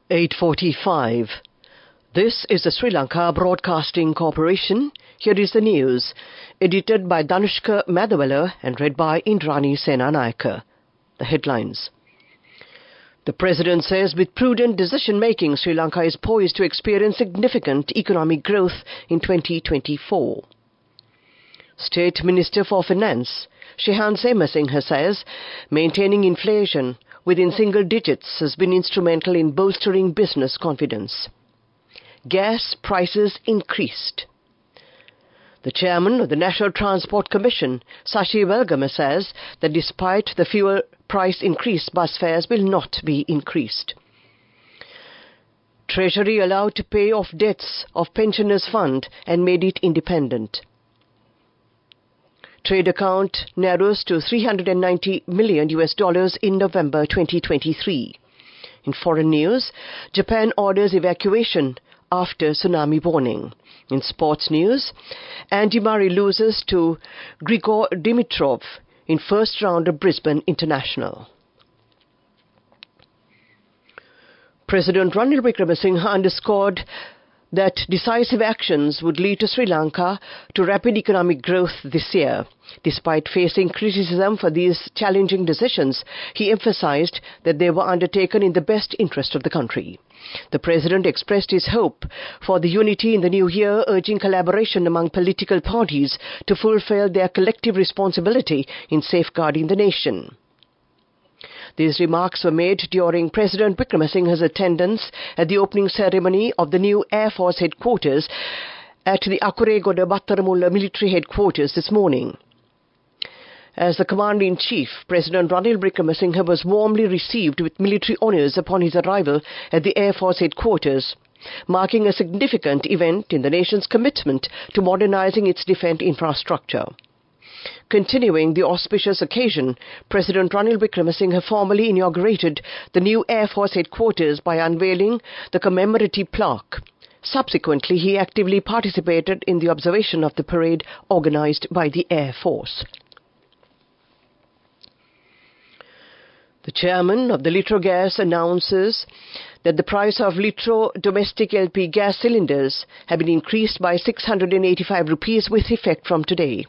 8:45. This is the Sri Lanka Broadcasting Corporation. Here is the news, edited by Danushka Madhawala and read by Indrani Senanayaka. The headlines. The President says with prudent decision-making, Sri Lanka is poised to experience significant economic growth in 2024. State Minister for Finance, Shehan Semasinghe says maintaining inflation within single digits has been instrumental in bolstering business confidence. Gas prices increased. The chairman of the National Transport Commission, Sashi Welgama, says that despite the fuel price increase, bus fares will not be increased. Treasury allowed to pay off debts of Pensioners Fund and made it independent. Trade account narrows to $390 million in November 2023. In foreign news, Japan orders evacuation after tsunami warning. In sports news, Andy Murray loses to Grigor Dimitrov in first round of Brisbane International. President Ranil Wickremesinghe underscored that decisive actions would lead to Sri Lanka to rapid economic growth this year. Despite facing criticism for these challenging decisions, he emphasized that they were undertaken in the best interest of the country. The President expressed his hope for the unity in the new year, urging collaboration among political parties to fulfill their collective responsibility in safeguarding the nation. These remarks were made during President Wickremesinghe's attendance at the opening ceremony of the new Air Force headquarters at the Akuregoda Battaramulla military headquarters this morning. As the Commander-in-Chief, President Ranil Wickremesinghe was warmly received with military honours upon his arrival at the Air Force headquarters, marking a significant event in the nation's commitment to modernising its defence infrastructure. Continuing the auspicious occasion, President Ranil Wickremesinghe formally inaugurated the new Air Force headquarters by unveiling the commemorative plaque. Subsequently, he actively participated in the observation of the parade organised by the Air Force. The chairman of the Litro Gas announces that the price of Litro domestic LP gas cylinders have been increased by 685 rupees with effect from today.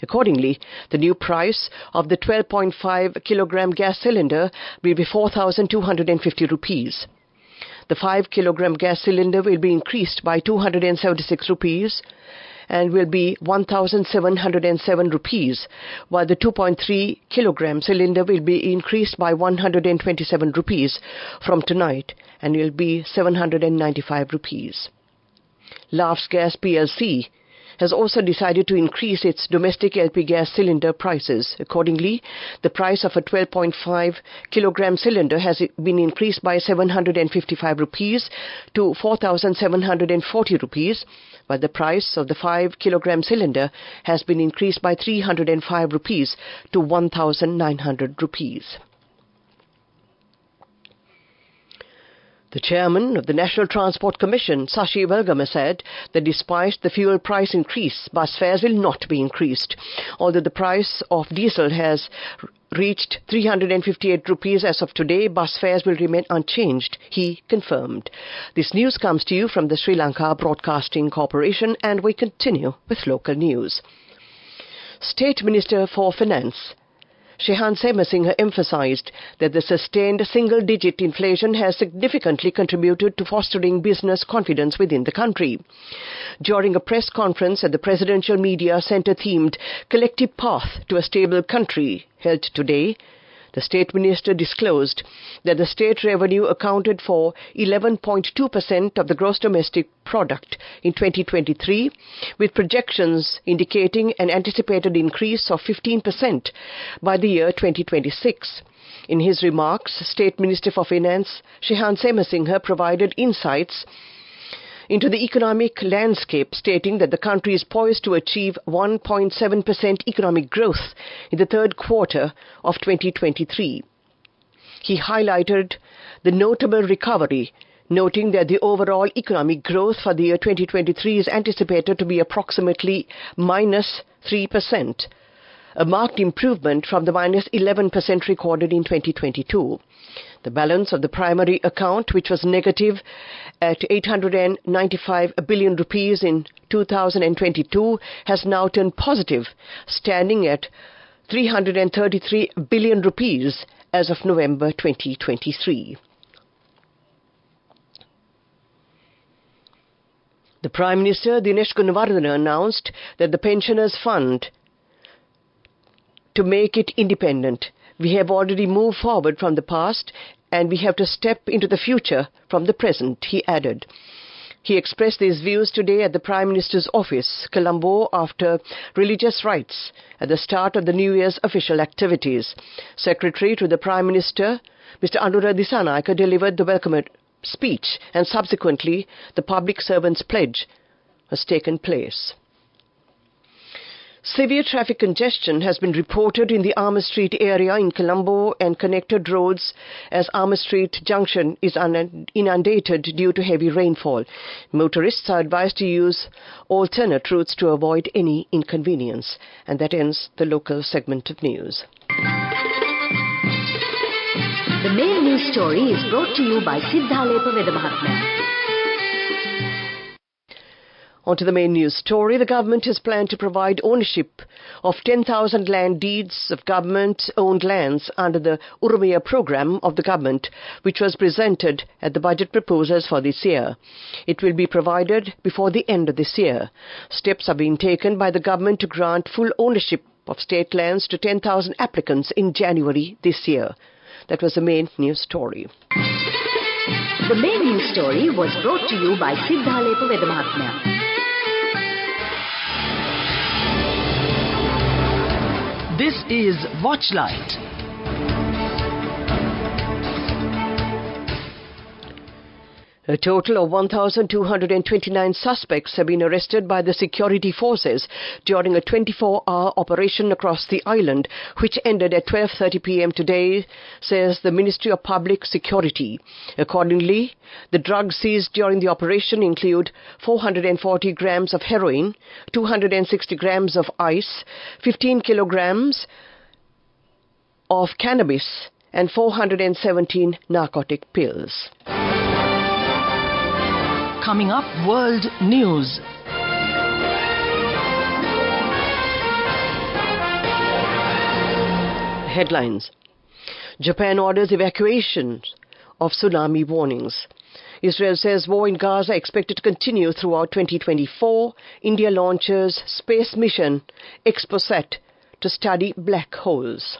Accordingly, the new price of the 12.5 kilogram gas cylinder will be 4,250 rupees. The 5 kilogram gas cylinder will be increased by 276 rupees and will be 1,707 rupees, while the 2.3 kilogram cylinder will be increased by 127 rupees from tonight and will be 795 rupees. Laughs Gas PLC has also decided to increase its domestic LP gas cylinder prices. Accordingly, the price of a 12.5 kilogram cylinder has been increased by 755 rupees to 4,740 rupees, while the price of the 5 kilogram cylinder has been increased by 305 rupees to 1,900 rupees. The chairman of the National Transport Commission, Sashi Welgama, said that despite the fuel price increase, bus fares will not be increased. Although the price of diesel has reached 358 rupees as of today, bus fares will remain unchanged, he confirmed. This news comes to you from the Sri Lanka Broadcasting Corporation, and we continue with local news. State Minister for Finance, Shehan Semasinghe, emphasized that the sustained single-digit inflation has significantly contributed to fostering business confidence within the country. During a press conference at the Presidential Media Centre themed Collective Path to a Stable Country held today, the State Minister disclosed that the state revenue accounted for 11.2% of the gross domestic product in 2023, with projections indicating an anticipated increase of 15% by the year 2026. In his remarks, State Minister for Finance Shehan Semasinghe provided insights into the economic landscape, stating that the country is poised to achieve 1.7% economic growth in the third quarter of 2023. He highlighted the notable recovery, noting that the overall economic growth for the year 2023 is anticipated to be approximately minus 3%, a marked improvement from the -11% recorded in 2022. The balance of the primary account, which was negative at 895 billion rupees in 2022, has now turned positive, standing at 333 billion rupees as of November 2023. The Prime Minister, Dinesh Gunawardena, announced that the Pensioners Fund to make it independent. We have already moved forward from the past and we have to step into the future from the present, he added. He expressed these views today at the Prime Minister's office, Colombo, after religious rites at the start of the New Year's official activities. Secretary to the Prime Minister, Mr. Anura Dissanayake, delivered the welcome speech and subsequently the public servant's pledge has taken place. Severe traffic congestion has been reported in the Armour Street area in Colombo and connected roads as Armour Street Junction is inundated due to heavy rainfall. Motorists are advised to use alternate routes to avoid any inconvenience. And that ends the local segment of news. The main news story is brought to you by Sinhala. On to the main news story. The government has planned to provide ownership of 10,000 land deeds of government-owned lands under the Urumaya program of the government, which was presented at the budget proposals for this year. It will be provided before the end of this year. Steps are being taken by the government to grant full ownership of state lands to 10,000 applicants in January this year. That was the main news story. The main news story was brought to you by Sinhala. This is Watchlight. A total of 1,229 suspects have been arrested by the security forces during a 24-hour operation across the island, which ended at 12:30 p.m. today, says the Ministry of Public Security. Accordingly, the drugs seized during the operation include 440 grams of heroin, 260 grams of ice, 15 kilograms of cannabis, and 417 narcotic pills. Coming up, World News. Headlines. Japan orders evacuation of tsunami warnings. Israel says war in Gaza expected to continue throughout 2024. India launches space mission Exposat to study black holes.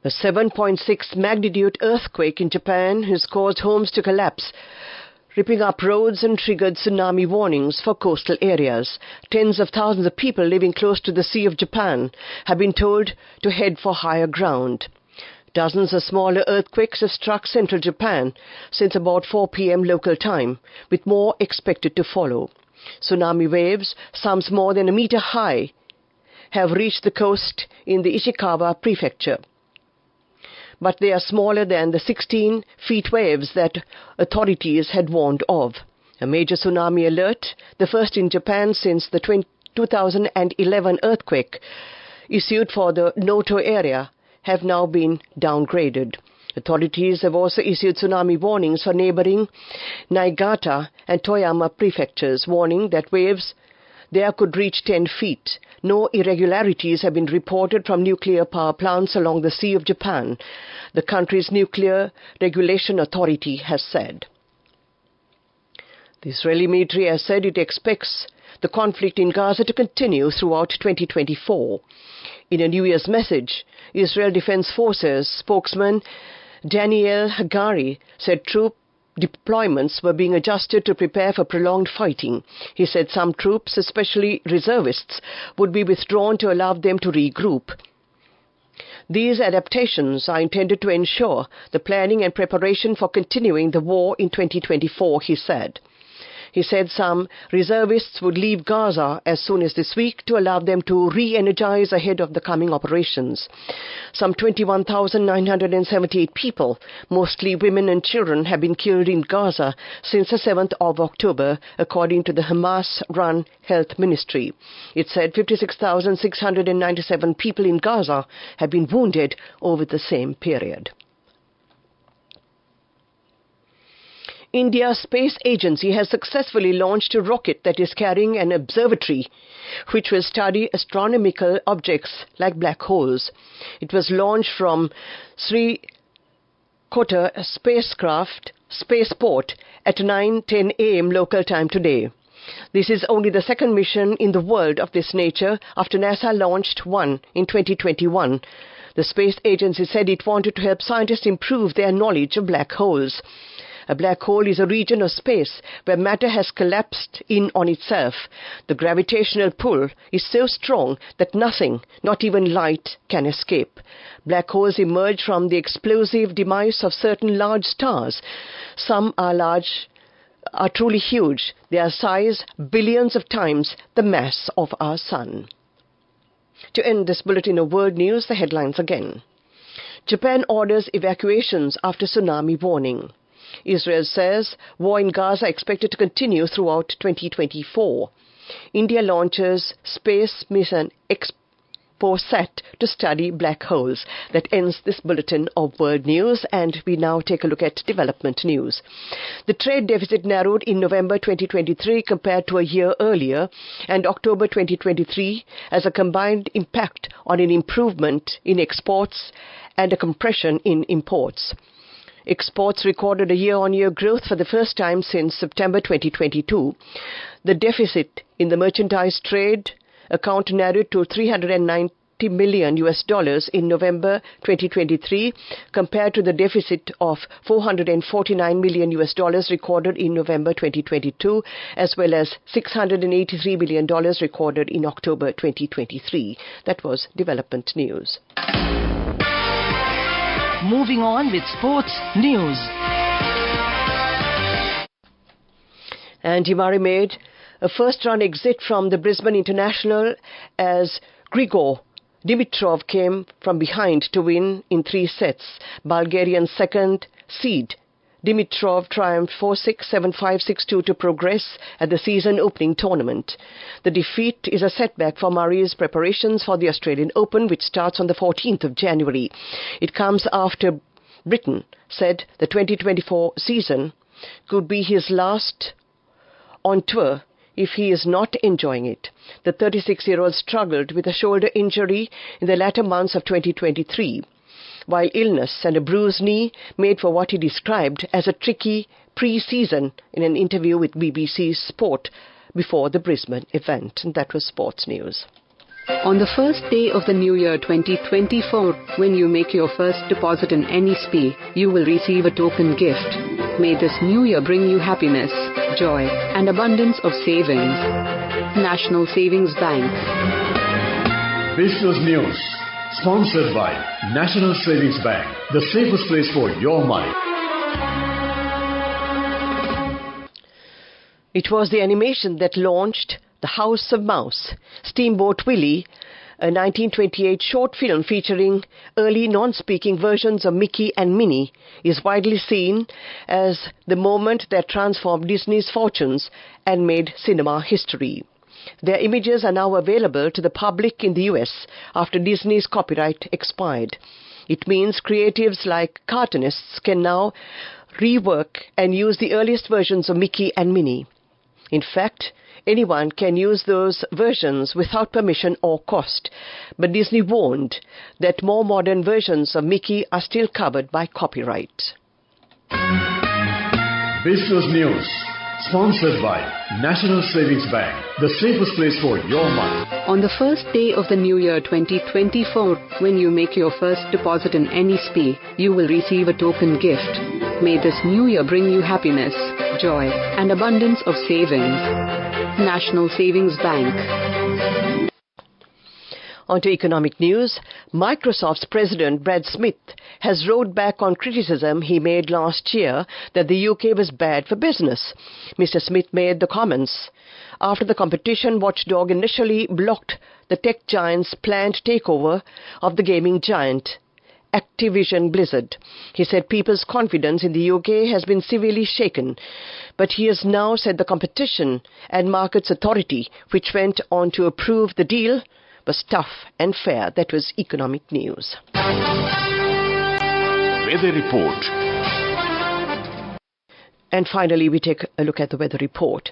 A 7.6 magnitude earthquake in Japan has caused homes to collapse, ripping up roads and triggered tsunami warnings for coastal areas. Tens of thousands of people living close to the Sea of Japan have been told to head for higher ground. Dozens of smaller earthquakes have struck central Japan since about 4 p.m. local time, with more expected to follow. Tsunami waves, some more than a meter high, have reached the coast in the Ishikawa prefecture, but they are smaller than the 16-feet waves that authorities had warned of. A major tsunami alert, the first in Japan since the 2011 earthquake issued for the Noto area, have now been downgraded. Authorities have also issued tsunami warnings for neighboring Niigata and Toyama prefectures, warning that waves there could reach 10 feet. No irregularities have been reported from nuclear power plants along the Sea of Japan, the country's Nuclear Regulation Authority has said. The Israeli military has said it expects the conflict in Gaza to continue throughout 2024. In a New Year's message, Israel Defense Forces spokesman Daniel Hagari said troop deployments were being adjusted to prepare for prolonged fighting. He said some troops, especially reservists, would be withdrawn to allow them to regroup. These adaptations are intended to ensure the planning and preparation for continuing the war in 2024, he said. He said some reservists would leave Gaza as soon as this week to allow them to re-energize ahead of the coming operations. Some 21,978 people, mostly women and children, have been killed in Gaza since the 7th of October, according to the Hamas-run Health Ministry. It said 56,697 people in Gaza have been wounded over the same period. India's space agency has successfully launched a rocket that is carrying an observatory which will study astronomical objects like black holes. It was launched from Sriharinkotta spaceport at 9:10 a.m. local time today. This is only the second mission in the world of this nature after NASA launched one in 2021. The space agency said it wanted to help scientists improve their knowledge of black holes. A black hole is a region of space where matter has collapsed in on itself. The gravitational pull is so strong that nothing, not even light, can escape. Black holes emerge from the explosive demise of certain large stars. Some are truly huge. They are size billions of times the mass of our sun. To end this bulletin of world news, the headlines again. Japan orders evacuations after tsunami warning. Israel says war in Gaza expected to continue throughout 2024. India launches space mission Exposat to study black holes. That ends this bulletin of world news, and we now take a look at development news. The trade deficit narrowed in November 2023 compared to a year earlier, and October 2023 as a combined impact on an improvement in exports and a compression in imports. Exports recorded a year-on-year growth for the first time since September 2022. The deficit in the merchandise trade account narrowed to $390 million in November 2023 compared to the deficit of $449 million recorded in November 2022, as well as $683 million recorded in October 2023. That was development news. Moving on with sports news. And Himari made a first-round exit from the Brisbane International as Grigor Dimitrov came from behind to win in 3 sets. Bulgarian second seed Dimitrov triumphed 4-6, 7-5, 6-2 to progress at the season-opening tournament. The defeat is a setback for Murray's preparations for the Australian Open, which starts on the 14th of January. It comes after Britain said the 2024 season could be his last on tour if he is not enjoying it. The 36-year-old struggled with a shoulder injury in the latter months of 2023. While illness and a bruised knee made for what he described as a tricky pre-season in an interview with BBC Sport before the Brisbane event. And that was sports news. On the first day of the new year 2024, when you make your first deposit in any SPE, you will receive a token gift. May this new year bring you happiness, joy, and abundance of savings. National Savings Bank. Business News. Sponsored by National Savings Bank, the safest place for your money. It was the animation that launched The House of Mouse. Steamboat Willie, a 1928 short film featuring early non-speaking versions of Mickey and Minnie, is widely seen as the moment that transformed Disney's fortunes and made cinema history. Their images are now available to the public in the US after Disney's copyright expired. It means creatives like cartoonists can now rework and use the earliest versions of Mickey and Minnie. In fact, anyone can use those versions without permission or cost, but Disney warned that more modern versions of Mickey are still covered by copyright. Business News. Sponsored by National Savings Bank, the safest place for your money. On the first day of the new year 2024, when you make your first deposit in any SPE, you will receive a token gift. May this new year bring you happiness, joy, and abundance of savings. National Savings Bank. On to economic news. Microsoft's president, Brad Smith, has rowed back on criticism he made last year that the UK was bad for business. Mr. Smith made the comments after the competition watchdog initially blocked the tech giant's planned takeover of the gaming giant Activision Blizzard. He said people's confidence in the UK has been severely shaken, but he has now said the Competition and Markets Authority, which went on to approve the deal, was tough and fair. That was economic news. Weather report. And finally, we take a look at the weather report.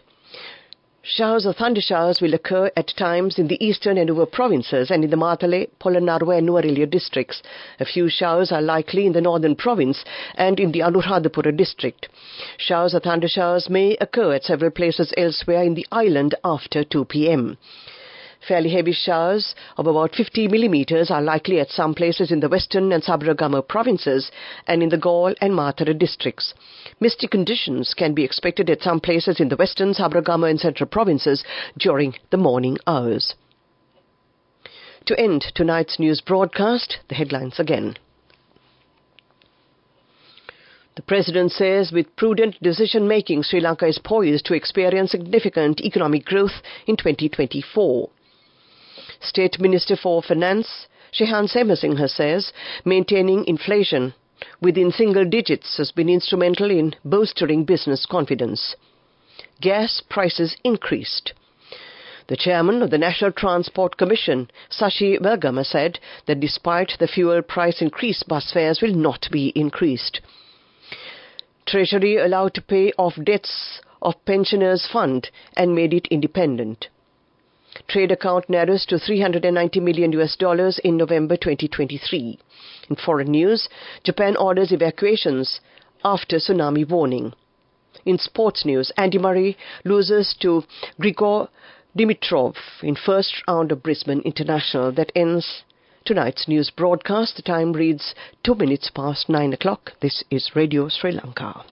Showers or thundershowers will occur at times in the eastern and Nuwara provinces and in the Matale, Polonnaruwa and Nuwara districts. A few showers are likely in the northern province and in the Anuradhapura district. Showers or thundershowers may occur at several places elsewhere in the island after 2 p.m. Fairly heavy showers of about 50 millimeters are likely at some places in the western and Sabaragama provinces and in the Gaul and Matara districts. Misty conditions can be expected at some places in the western, Sabaragama and central provinces during the morning hours. To end tonight's news broadcast, the headlines again. The President says with prudent decision-making, Sri Lanka is poised to experience significant economic growth in 2024. State Minister for Finance, Shehan Semasinghe, says maintaining inflation within single digits has been instrumental in bolstering business confidence. Gas prices increased. The chairman of the National Transport Commission, Sashi Bergama, said that despite the fuel price increase, bus fares will not be increased. Treasury allowed to pay off debts of Pensioners Fund and made it independent. Trade account narrows to $390 million in November 2023. In foreign news, Japan orders evacuations after tsunami warning. In sports news, Andy Murray loses to Grigor Dimitrov in first round of Brisbane International. That ends tonight's news broadcast. The time reads 2 minutes past 9 o'clock. This is Radio Sri Lanka.